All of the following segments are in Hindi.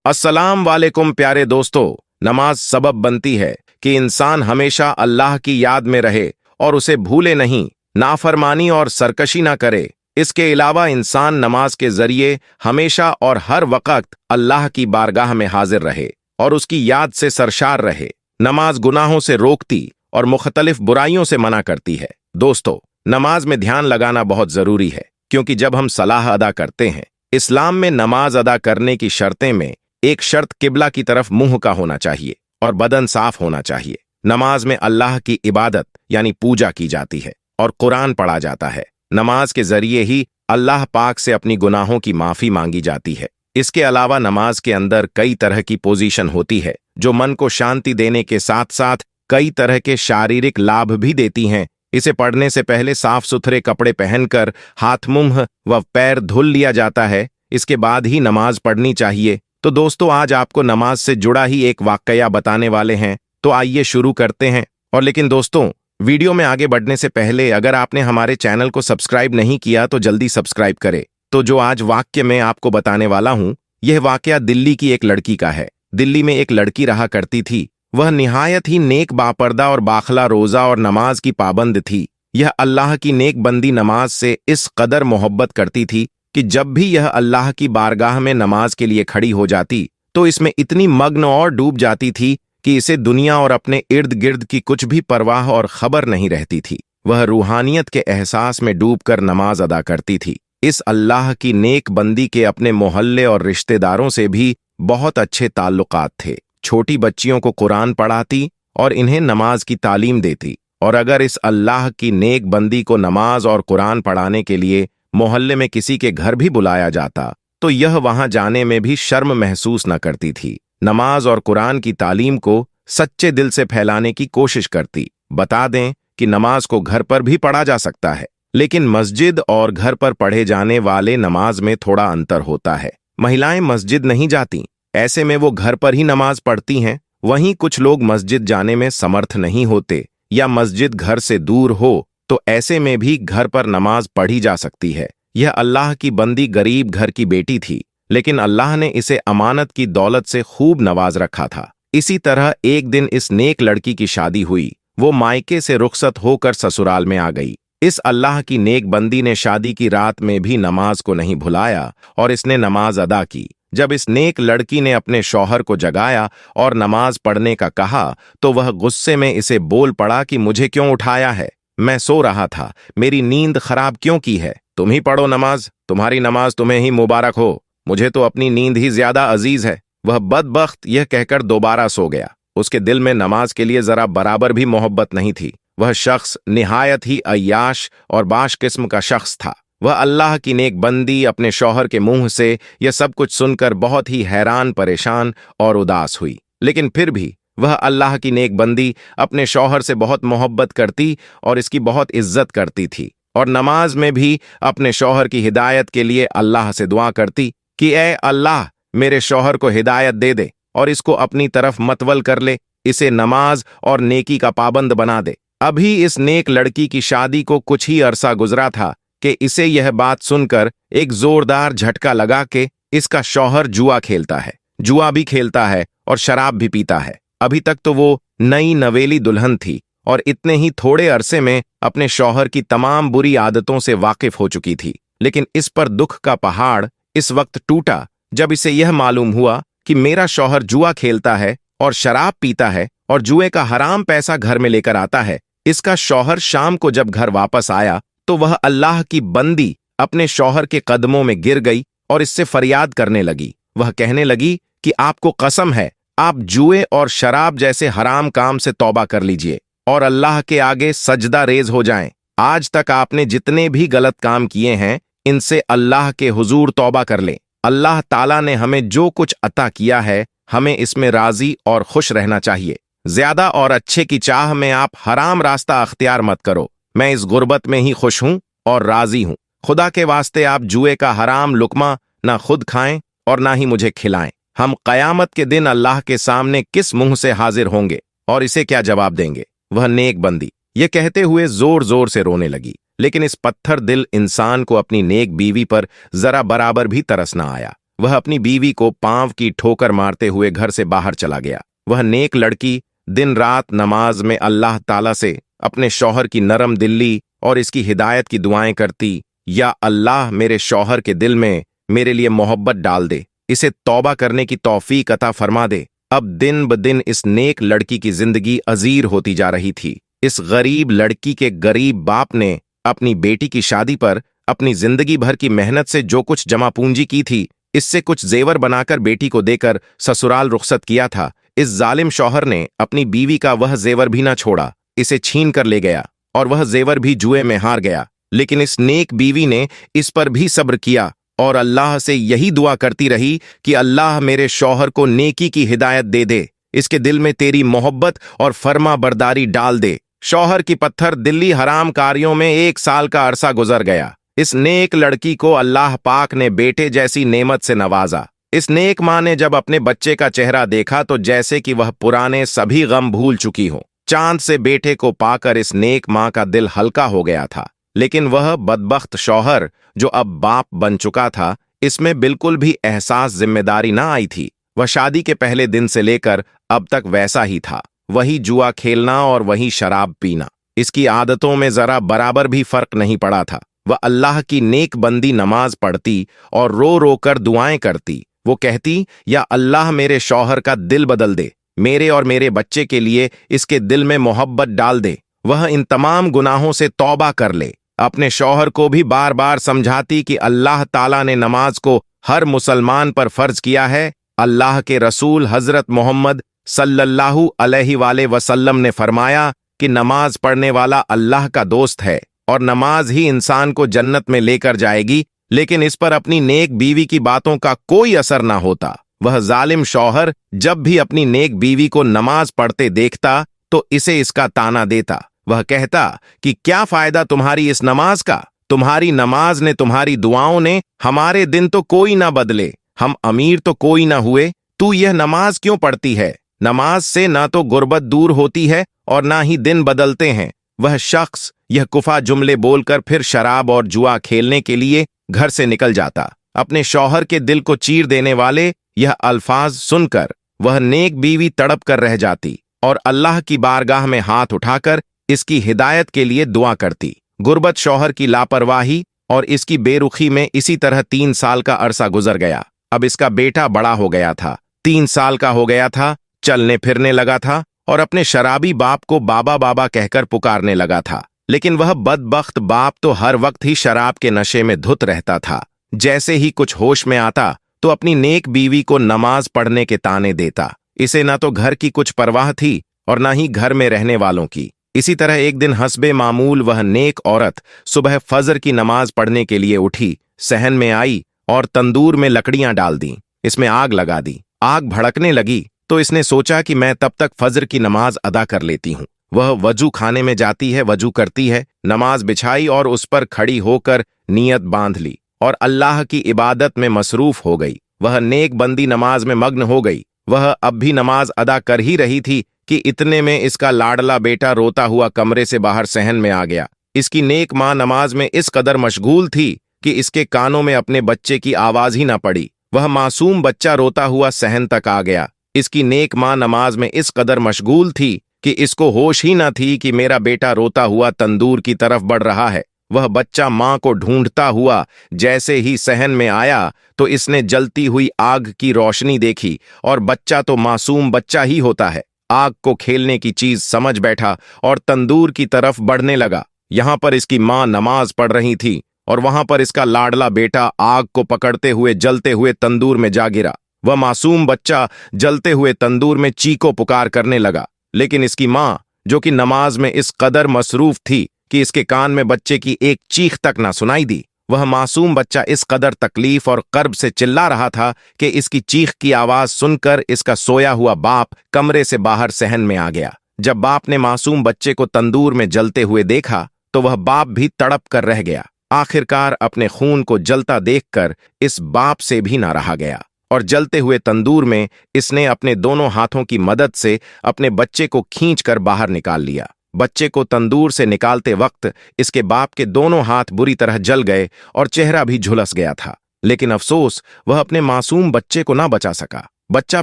अस्सलाम वालेकुम प्यारे दोस्तों। नमाज सबब बनती है कि इंसान हमेशा अल्लाह की याद में रहे और उसे भूले नहीं, नाफरमानी और सरकशी ना करे। इसके अलावा इंसान नमाज के जरिए हमेशा और हर वक्त अल्लाह की बारगाह में हाजिर रहे और उसकी याद से सरशार रहे। नमाज गुनाहों से रोकती और मुख्तलिफ बुराइयों से मना करती है। दोस्तों, नमाज में ध्यान लगाना बहुत जरूरी है, क्योंकि जब हम सलाह अदा करते हैं, इस्लाम में नमाज अदा करने की शर्तें में एक शर्त किबला की तरफ मुंह का होना चाहिए और बदन साफ होना चाहिए। नमाज में अल्लाह की इबादत यानी पूजा की जाती है और कुरान पढ़ा जाता है। नमाज के जरिए ही अल्लाह पाक से अपनी गुनाहों की माफी मांगी जाती है। इसके अलावा नमाज के अंदर कई तरह की पोजीशन होती है जो मन को शांति देने के साथ साथ कई तरह के शारीरिक लाभ भी देती हैं। इसे पढ़ने से पहले साफ सुथरे कपड़े पहनकर हाथ, मुंह व पैर धुल लिया जाता है। इसके बाद ही नमाज पढ़नी चाहिए। तो दोस्तों, आज आपको नमाज से जुड़ा ही एक वाकया बताने वाले हैं, तो आइए शुरू करते हैं। और लेकिन दोस्तों, वीडियो में आगे बढ़ने से पहले अगर आपने हमारे चैनल को सब्सक्राइब नहीं किया तो जल्दी सब्सक्राइब करें। तो जो आज वाक्य मैं आपको बताने वाला हूं, यह वाकया दिल्ली की एक लड़की का है। दिल्ली में एक लड़की रहा करती थी। वह निहायत ही नेक, बापर्दा और बाखला रोजा और नमाज की पाबंद थी। यह अल्लाह की नेक बंदी नमाज से इस कदर मोहब्बत करती थी कि जब भी यह अल्लाह की बारगाह में नमाज के लिए खड़ी हो जाती तो इसमें इतनी मग्न और डूब जाती थी कि इसे दुनिया और अपने इर्द गिर्द की कुछ भी परवाह और खबर नहीं रहती थी। वह रूहानियत के एहसास में डूबकर नमाज अदा करती थी। इस अल्लाह की नेक बंदी के अपने मोहल्ले और रिश्तेदारों से भी बहुत अच्छे ताल्लुकात थे। छोटी बच्चियों को कुरान पढ़ाती और इन्हें नमाज की तालीम देती। और अगर इस अल्लाह की नेक बंदी को नमाज और कुरान पढ़ाने के लिए मोहल्ले में किसी के घर भी बुलाया जाता तो यह वहां जाने में भी शर्म महसूस न करती थी। नमाज और कुरान की तालीम को सच्चे दिल से फैलाने की कोशिश करती। बता दें कि नमाज को घर पर भी पढ़ा जा सकता है, लेकिन मस्जिद और घर पर पढ़े जाने वाले नमाज में थोड़ा अंतर होता है। महिलाएं मस्जिद नहीं जाती, ऐसे में वो घर पर ही नमाज पढ़ती हैं। वहीं कुछ लोग मस्जिद जाने में समर्थ नहीं होते या मस्जिद घर से दूर हो, तो ऐसे में भी घर पर नमाज पढ़ी जा सकती है। यह अल्लाह की बंदी गरीब घर की बेटी थी, लेकिन अल्लाह ने इसे अमानत की दौलत से खूब नवाज रखा था। इसी तरह एक दिन इस नेक लड़की की शादी हुई। वो मायके से रुखसत होकर ससुराल में आ गई। इस अल्लाह की नेक बंदी ने शादी की रात में भी नमाज को नहीं भुलाया और इसने नमाज अदा की। जब इस नेक लड़की ने अपने शौहर को जगाया और नमाज पढ़ने का कहा तो वह गुस्से में इसे बोल पड़ा कि मुझे क्यों उठाया है, मैं सो रहा था, मेरी नींद खराब क्यों की है, तुम ही पढ़ो नमाज, तुम्हारी नमाज तुम्हें ही मुबारक हो, मुझे तो अपनी नींद ही ज्यादा अजीज है। वह बदबख्त यह कहकर दोबारा सो गया। उसके दिल में नमाज के लिए जरा बराबर भी मोहब्बत नहीं थी। वह शख्स निहायत ही अय्याश और बाश किस्म का शख्स था। वह अल्लाह की नेक बंदी अपने शौहर के मुंह से यह सब कुछ सुनकर बहुत ही हैरान, परेशान और उदास हुई। लेकिन फिर भी वह अल्लाह की नेक बंदी अपने शौहर से बहुत मोहब्बत करती और इसकी बहुत इज्जत करती थी और नमाज में भी अपने शौहर की हिदायत के लिए अल्लाह से दुआ करती कि ए अल्लाह, मेरे शौहर को हिदायत दे दे और इसको अपनी तरफ मतवल कर ले, इसे नमाज और नेकी का पाबंद बना दे। अभी इस नेक लड़की की शादी को कुछ ही अरसा गुजरा था कि इसे यह बात सुनकर एक जोरदार झटका लगा कि इसका शौहर जुआ खेलता है, जुआ भी खेलता है और शराब भी पीता है। अभी तक तो वो नई नवेली दुल्हन थी और इतने ही थोड़े अरसे में अपने शौहर की तमाम बुरी आदतों से वाकिफ हो चुकी थी। लेकिन इस पर दुख का पहाड़ इस वक्त टूटा जब इसे यह मालूम हुआ कि मेरा शौहर जुआ खेलता है और शराब पीता है और जुए का हराम पैसा घर में लेकर आता है। इसका शौहर शाम को जब घर वापस आया तो वह अल्लाह की बंदी अपने शौहर के कदमों में गिर गई और इससे फरियाद करने लगी। वह कहने लगी कि आपको कसम है, आप जुए और शराब जैसे हराम काम से तौबा कर लीजिए और अल्लाह के आगे सजदा रेज हो जाएं। आज तक आपने जितने भी गलत काम किए हैं, इनसे अल्लाह के हुजूर तौबा कर लें। अल्लाह ताला ने हमें जो कुछ अता किया है, हमें इसमें राजी और खुश रहना चाहिए। ज्यादा और अच्छे की चाह में आप हराम रास्ता अख्तियार मत करो। मैं इस गुर्बत में ही खुश हूं और राजी हूं। खुदा के वास्ते आप जुए का हराम लुकमा ना खुद खाएं और ना ही मुझे खिलाएं। हम कयामत के दिन अल्लाह के सामने किस मुंह से हाजिर होंगे और इसे क्या जवाब देंगे। वह नेक बंदी ये कहते हुए जोर जोर से रोने लगी। लेकिन इस पत्थर दिल इंसान को अपनी नेक बीवी पर जरा बराबर भी तरस न आया। वह अपनी बीवी को पांव की ठोकर मारते हुए घर से बाहर चला गया। वह नेक लड़की दिन रात नमाज में अल्लाह ताला से अपने शौहर की नरम दिल्ली और इसकी हिदायत की दुआएं करती, या अल्लाह मेरे शौहर के दिल में मेरे लिए मोहब्बत डाल दे, इसे तौबा करने की तौफीक अता फरमा दे। अब दिन ब दिन इस नेक लड़की की जिंदगी अजीर होती जा रही थी। इस गरीब लड़की के गरीब बाप ने अपनी बेटी की शादी पर अपनी जिंदगी भर की मेहनत से जो कुछ जमा पूंजी की थी, इससे कुछ जेवर बनाकर बेटी को देकर ससुराल रुखसत किया था। इस जालिम शौहर ने अपनी बीवी का वह जेवर भी न छोड़ा, इसे छीन कर ले गया और वह जेवर भी जुए में हार गया। लेकिन इस नेक बीवी ने इस पर भी सब्र किया और अल्लाह से यही दुआ करती रही कि अल्लाह मेरे शौहर को नेकी की हिदायत दे दे, इसके दिल में तेरी मोहब्बत और फर्मा बरदारी डाल दे। शौहर की पत्थर दिल्ली हराम कार्यों में 1 साल का अरसा गुजर गया। इस नेक लड़की को अल्लाह पाक ने बेटे जैसी नेमत से नवाजा। इस नेक मां ने जब अपने बच्चे का चेहरा देखा तो जैसे कि वह पुराने सभी गम भूल चुकी हो। चांद से बेटे को पाकर इस नेक मां का दिल हल्का हो गया था। लेकिन वह बदबख्त शौहर जो अब बाप बन चुका था, इसमें बिल्कुल भी एहसास जिम्मेदारी ना आई थी। वह शादी के पहले दिन से लेकर अब तक वैसा ही था, वही जुआ खेलना और वही शराब पीना। इसकी आदतों में जरा बराबर भी फर्क नहीं पड़ा था। वह अल्लाह की नेक बंदी नमाज पढ़ती और रो रो कर दुआएं करती। वो कहती, या अल्लाह मेरे शौहर का दिल बदल दे, मेरे और मेरे बच्चे के लिए इसके दिल में मोहब्बत डाल दे। वह इन तमाम गुनाहों से तौबा कर ले। अपने शौहर को भी बार बार समझाती कि अल्लाह ताला ने नमाज को हर मुसलमान पर फर्ज किया है। अल्लाह के रसूल हजरत मोहम्मद सल्लल्लाहु अलैहि वसल्लम ने फरमाया कि नमाज पढ़ने वाला अल्लाह का दोस्त है और नमाज ही इंसान को जन्नत में लेकर जाएगी। लेकिन इस पर अपनी नेक बीवी की बातों का कोई असर ना होता। वह जालिम शौहर जब भी अपनी नेक बीवी को नमाज पढ़ते देखता तो इसे इसका ताना देता। वह कहता कि क्या फायदा तुम्हारी इस नमाज का, तुम्हारी नमाज ने, तुम्हारी दुआओं ने हमारे दिन तो कोई ना बदले, हम अमीर तो कोई ना हुए, तू यह नमाज क्यों पढ़ती है? नमाज से ना तो गुर्बत दूर होती है और ना ही दिन बदलते हैं। वह शख्स यह कुफा जुमले बोलकर फिर शराब और जुआ खेलने के लिए घर से निकल जाता। अपने शौहर के दिल को चीर देने वाले यह अल्फाज सुनकर वह नेक बीवी तड़प कर रह जाती और अल्लाह की बारगाह में हाथ उठाकर इसकी हिदायत के लिए दुआ करती। गुर्बत शौहर की लापरवाही और इसकी बेरुखी में इसी तरह 3 साल का अरसा गुजर गया। अब इसका बेटा बड़ा हो गया था, 3 साल का हो गया था, चलने फिरने लगा था और अपने शराबी बाप को बाबा बाबा कहकर पुकारने लगा था। लेकिन वह बदबख्त बाप तो हर वक्त ही शराब के नशे में धुत रहता था। जैसे ही कुछ होश में आता तो अपनी नेक बीवी को नमाज पढ़ने के ताने देता। इसे ना तो घर की कुछ परवाह थी और ना ही घर में रहने वालों की। इसी तरह एक दिन हस्बे मामूल वह नेक औरत सुबह फजर की नमाज पढ़ने के लिए उठी, सहन में आई और तंदूर में लकड़ियां डाल दी, इसमें आग लगा दी। आग भड़कने लगी तो इसने सोचा कि मैं तब तक फजर की नमाज अदा कर लेती हूँ। वह वजू खाने में जाती है, वजू करती है, नमाज बिछाई और उस पर खड़ी होकर नियत बांध ली और अल्लाह की इबादत में मसरूफ हो गई। वह नेक बंदी नमाज में मग्न हो गई। वह अब भी नमाज अदा कर ही रही थी कि इतने में इसका लाडला बेटा रोता हुआ कमरे से बाहर सहन में आ गया। इसकी नेक मां नमाज में इस कदर मशगूल थी कि इसके कानों में अपने बच्चे की आवाज ही ना पड़ी। वह मासूम बच्चा रोता हुआ सहन तक आ गया। इसकी नेक मां नमाज में इस कदर मशगूल थी कि इसको होश ही न थी कि मेरा बेटा रोता हुआ तंदूर की तरफ बढ़ रहा है। वह बच्चा मां को ढूंढता हुआ जैसे ही सहन में आया तो इसने जलती हुई आग की रोशनी देखी और बच्चा तो मासूम बच्चा ही होता है, आग को खेलने की चीज समझ बैठा और तंदूर की तरफ बढ़ने लगा। यहां पर इसकी मां नमाज पढ़ रही थी और वहां पर इसका लाडला बेटा आग को पकड़ते हुए जलते हुए तंदूर में जा गिरा। वह मासूम बच्चा जलते हुए तंदूर में चीखो पुकार करने लगा। लेकिन इसकी मां, जो कि नमाज में इस कदर मसरूफ थी कि इसके कान में बच्चे की एक चीख तक ना सुनाई दी, वह मासूम बच्चा इस कदर तकलीफ और कर्ब से चिल्ला रहा था कि इसकी चीख की आवाज सुनकर इसका सोया हुआ बाप कमरे से बाहर सहन में आ गया। जब बाप ने मासूम बच्चे को तंदूर में जलते हुए देखा तो वह बाप भी तड़प कर रह गया। आखिरकार अपने खून को जलता देखकर इस बाप से भी ना रहा गया और जलते हुए तंदूर में इसने अपने दोनों हाथों की मदद से अपने बच्चे को खींचकर बाहर निकाल लिया। बच्चे को तंदूर से निकालते वक्त इसके बाप के दोनों हाथ बुरी तरह जल गए और चेहरा भी झुलस गया था। लेकिन अफसोस वह अपने मासूम बच्चे को ना बचा सका। बच्चा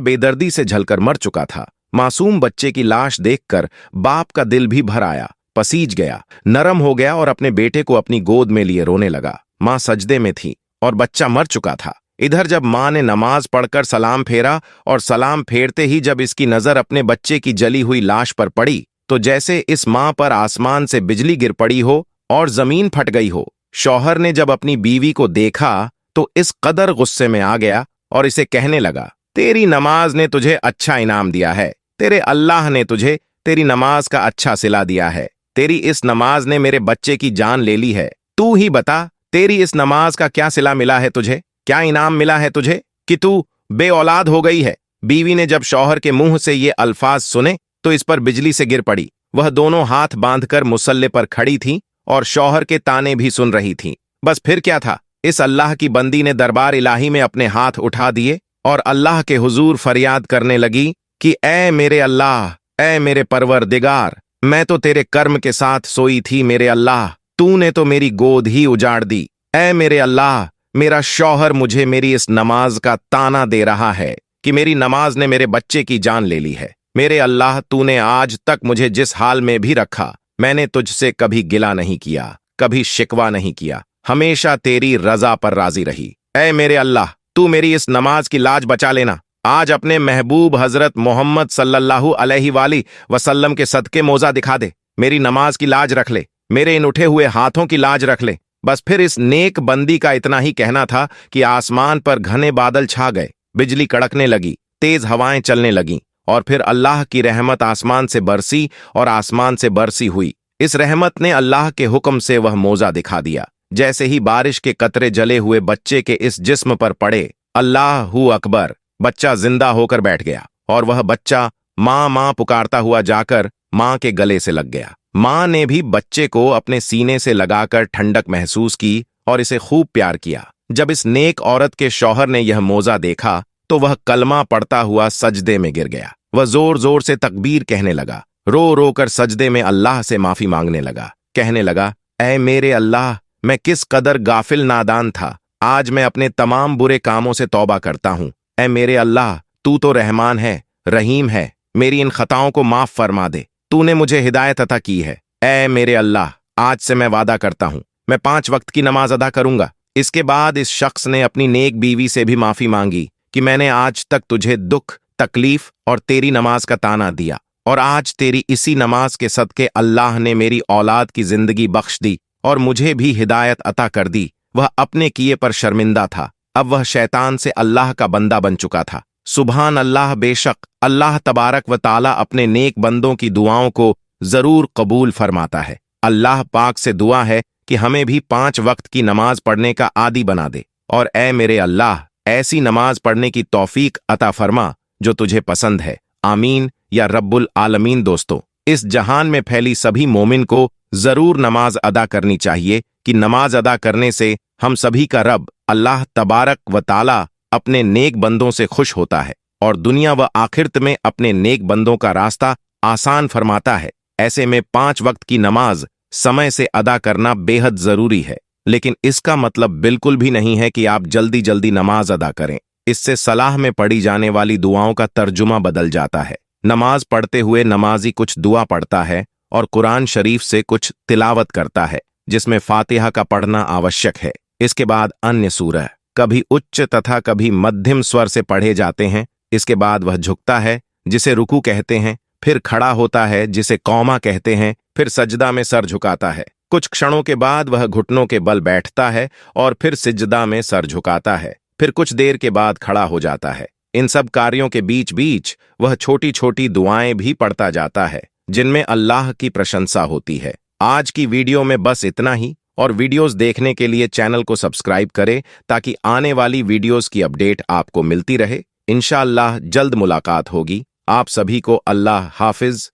बेदर्दी से झलकर मर चुका था। मासूम बच्चे की लाश देखकर बाप का दिल भी भर आया, पसीज गया, नरम हो गया और अपने बेटे को अपनी गोद में लिए रोने लगा। मां सजदे में थी और बच्चा मर चुका था। इधर जब मां ने नमाज पढ़कर सलाम फेरा और सलाम फेरते ही जब इसकी नजर अपने बच्चे की जली हुई लाश पर पड़ी तो जैसे इस मां पर आसमान से बिजली गिर पड़ी हो और जमीन फट गई हो। शौहर ने जब अपनी बीवी को देखा तो इस कदर गुस्से में आ गया और इसे कहने लगा, तेरी नमाज ने तुझे अच्छा इनाम दिया है, तेरे अल्लाह ने तुझे तेरी नमाज का अच्छा सिला दिया है। तेरी इस नमाज ने मेरे बच्चे की जान ले ली है। तू ही बता, तेरी इस नमाज का क्या सिला मिला है तुझे, क्या इनाम मिला है तुझे कि तू बे औलाद हो गई है। बीवी ने जब शौहर के मुंह से ये अल्फाज सुने तो इस पर बिजली से गिर पड़ी। वह दोनों हाथ बांधकर मुसल्ले पर खड़ी थी और शौहर के ताने भी सुन रही थी। बस फिर क्या था, इस अल्लाह की बंदी ने दरबार इलाही में अपने हाथ उठा दिए और अल्लाह के हुजूर फरियाद करने लगी कि ऐ मेरे अल्लाह, ऐ मेरे परवरदिगार, मैं तो तेरे कर्म के साथ सोई थी मेरे अल्लाह, तूने तो मेरी गोद ही उजाड़ दी। ऐ मेरे अल्लाह, मेरा शौहर मुझे मेरी इस नमाज का ताना दे रहा है कि मेरी नमाज ने मेरे बच्चे की जान ले ली है। मेरे अल्लाह, तूने आज तक मुझे जिस हाल में भी रखा, मैंने तुझसे कभी गिला नहीं किया, कभी शिकवा नहीं किया, हमेशा तेरी रजा पर राजी रही। ऐ मेरे अल्लाह, तू मेरी इस नमाज की लाज बचा लेना। आज अपने महबूब हजरत मोहम्मद सल्लल्लाहु अलैहि वसल्लम के सदके मोजा दिखा दे, मेरी नमाज की लाज रख ले, मेरे इन उठे हुए हाथों की लाज रख ले। बस फिर इस नेक बंदी का इतना ही कहना था कि आसमान पर घने बादल छा गए, बिजली कड़कने लगी, तेज हवाएं चलने लगीं और फिर अल्लाह की रहमत आसमान से बरसी और आसमान से बरसी हुई। इस रहमत ने अल्लाह के हुक्म से वह मोजा दिखा दिया। जैसे ही बारिश के कतरे जले हुए बच्चे के इस जिस्म पर पड़े, अल्लाहू अकबर, बच्चा जिंदा होकर बैठ गया और वह बच्चा मां मां पुकारता हुआ जाकर मां के गले से लग गया। मां ने भी बच्चे को अपने सीने से लगाकर ठंडक महसूस की और इसे खूब प्यार किया। जब इस नेक औरत के शौहर ने यह मोजा देखा तो वह कलमा पढ़ता हुआ सजदे में गिर गया। वह जोर जोर से तकबीर कहने लगा, रो रो कर सजदे में अल्लाह से माफी मांगने लगा। कहने लगा, ऐ मेरे अल्लाह, मैं किस कदर गाफिल नादान था, आज मैं अपने तमाम बुरे कामों से तौबा करता हूं। ऐ मेरे अल्लाह, तू तो रहमान है, रहीम है, मेरी इन खताओं को माफ फरमा दे, तूने मुझे हिदायत अता की है। ऐ मेरे अल्लाह, आज से मैं वादा करता हूं, मैं 5 वक्त की नमाज अदा करूंगा। इसके बाद इस शख्स ने अपनी नेक बीवी से भी माफी मांगी कि मैंने आज तक तुझे दुख, तकलीफ और तेरी नमाज का ताना दिया और आज तेरी इसी नमाज के सदके अल्लाह ने मेरी औलाद की जिंदगी बख्श दी और मुझे भी हिदायत अता कर दी। वह अपने किए पर शर्मिंदा था, अब वह शैतान से अल्लाह का बंदा बन चुका था। सुभान अल्लाह, बेशक अल्लाह तबारक व ताला अपने नेक बंदों की दुआओं को जरूर कबूल फरमाता है। अल्लाह पाक से दुआ है कि हमें भी 5 वक्त की नमाज पढ़ने का आदी बना दे और ऐ मेरे अल्लाह, ऐसी नमाज पढ़ने की तौफीक अता फरमा जो तुझे पसंद है। आमीन या रब्बुल आलमीन। दोस्तों, इस जहान में फैली सभी मोमिन को जरूर नमाज अदा करनी चाहिए कि नमाज अदा करने से हम सभी का रब अल्लाह तबारक व ताला अपने नेक बंदों से खुश होता है और दुनिया व आखिरत में अपने नेक बंदों का रास्ता आसान फरमाता है। ऐसे में 5 वक्त की नमाज समय से अदा करना बेहद जरूरी है, लेकिन इसका मतलब बिल्कुल भी नहीं है कि आप जल्दी जल्दी नमाज अदा करें। इससे सलाह में पढ़ी जाने वाली दुआओं का तर्जुमा बदल जाता है। नमाज पढ़ते हुए नमाजी कुछ दुआ पढ़ता है और कुरान शरीफ से कुछ तिलावत करता है, जिसमें फातिहा का पढ़ना आवश्यक है। इसके बाद अन्य सूरह कभी उच्च तथा कभी मध्यम स्वर से पढ़े जाते हैं। इसके बाद वह झुकता है, जिसे रुकू कहते हैं, फिर खड़ा होता है, जिसे कौमा कहते हैं, फिर सजदा में सर झुकाता है। कुछ क्षणों के बाद वह घुटनों के बल बैठता है और फिर सिजदा में सर झुकाता है, फिर कुछ देर के बाद खड़ा हो जाता है। इन सब कार्यों के बीच बीच वह छोटी छोटी दुआएं भी पढ़ता जाता है, जिनमें अल्लाह की प्रशंसा होती है। आज की वीडियो में बस इतना ही, और वीडियोस देखने के लिए चैनल को सब्सक्राइब करें ताकि आने वाली वीडियोस की अपडेट आपको मिलती रहे। इंशाअल्लाह जल्द मुलाकात होगी। आप सभी को अल्लाह हाफिज।